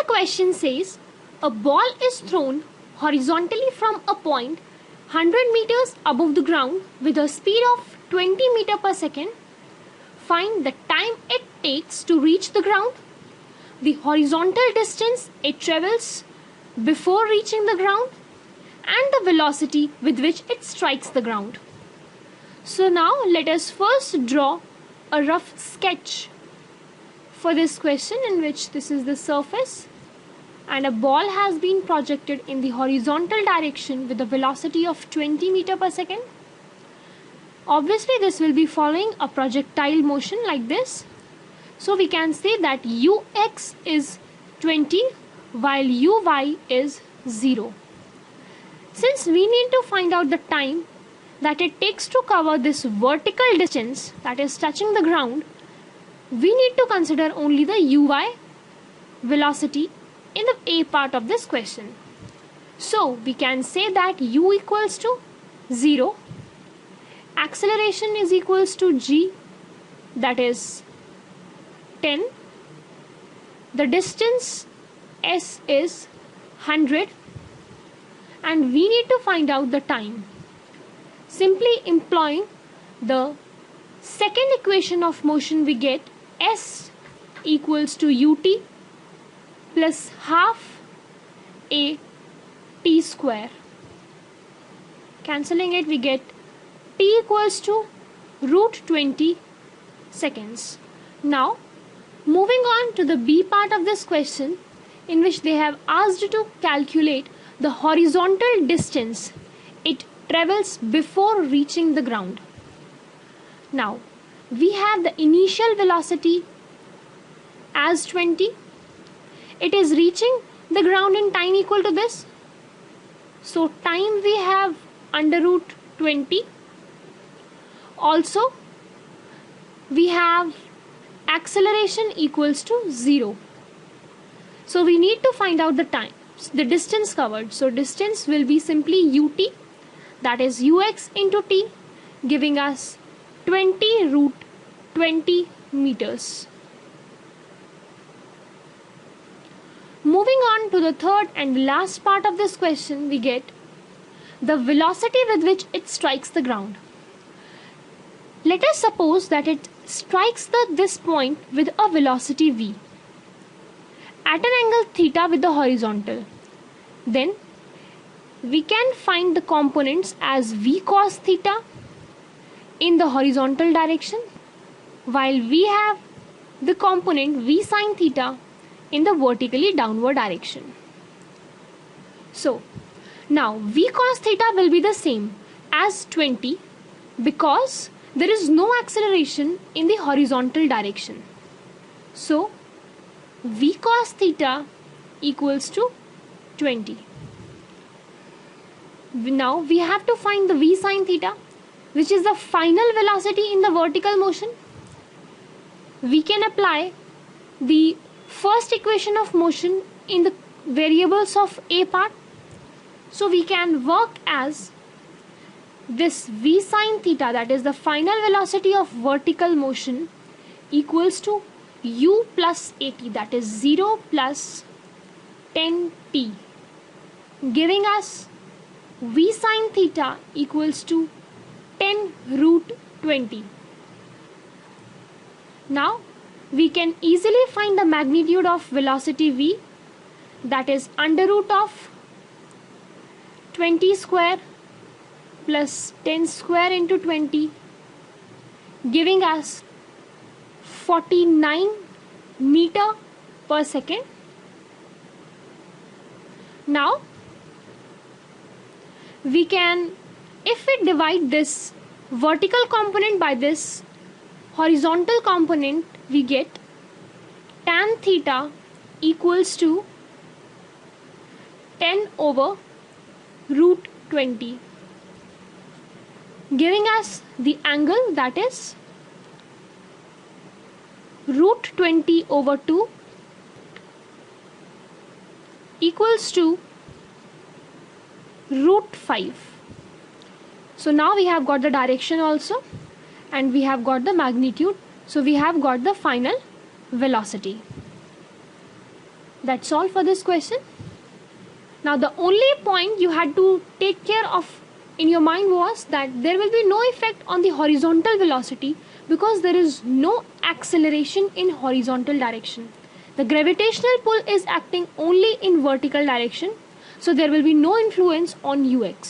the question says a ball is thrown horizontally from a point 100 meters above the ground with a speed of 20 meters per second. Find the time it takes to reach the ground, the horizontal distance it travels before reaching the ground, and the velocity with which it strikes the ground. So now let us first draw a rough sketch for this question, in which this is the surface and a ball has been projected in the horizontal direction with a velocity of 20 meters per second. Obviously this will be following a projectile motion like this. So we can say that ux is 20 while uy is 0. Since we need to find out the time that it takes to cover this vertical distance, that is touching the ground, we need to consider only the uy velocity in the A part of this question. So we can say that u equals to 0, acceleration is equals to g, that is 10, the distance s is 100, and we need to find out the time. Simply employing the second equation of motion, we get s equals to ut plus half a t square. Cancelling it, we get t equals to root 20 seconds. Now moving on to the B part of this question, in which they have asked to calculate the horizontal distance it travels before reaching the ground. Now we have the initial velocity as 20. It is reaching the ground in time equal to this. So time we have under root 20. Also we have acceleration equals to 0. So we need to find out the time, the distance covered. So distance will be simply ut, that is ux into t, giving us 20 root 20 meters. Moving on to the third and last part of this question, we get the velocity with which it strikes the ground. Let us suppose that it strikes this point with a velocity v at an angle theta with the horizontal. Then we can find the components as v cos theta in the horizontal direction, while we have the component v sin theta in the vertically downward direction. So now v cos theta will be the same as 20 because there is no acceleration in the horizontal direction. So v cos theta equals to 20. Now we have to find the v sin theta, which is the final velocity in the vertical motion. We can apply the first equation of motion in the variables of A part. So we can work as this v sin theta, that is the final velocity of vertical motion, equals to u plus at, that is 0 plus 10t, giving us v sin theta equals to 10 root 20. Now we can easily find the magnitude of velocity v, that is under root of 20 square plus 10 square into 20, giving us 49 meter per second. Now we can, if we divide this vertical component by this horizontal component, we get tan theta equals to 10 over root 20, giving us the angle, that is root 20 over 2 equals to root 5. So now we have got the direction also, and we have got the magnitude. So we have got the final velocity. That's all for this question. Now the only point you had to take care of in your mind was that there will be no effect on the horizontal velocity because there is no acceleration in horizontal direction. The gravitational pull is acting only in vertical direction, so there will be no influence on ux.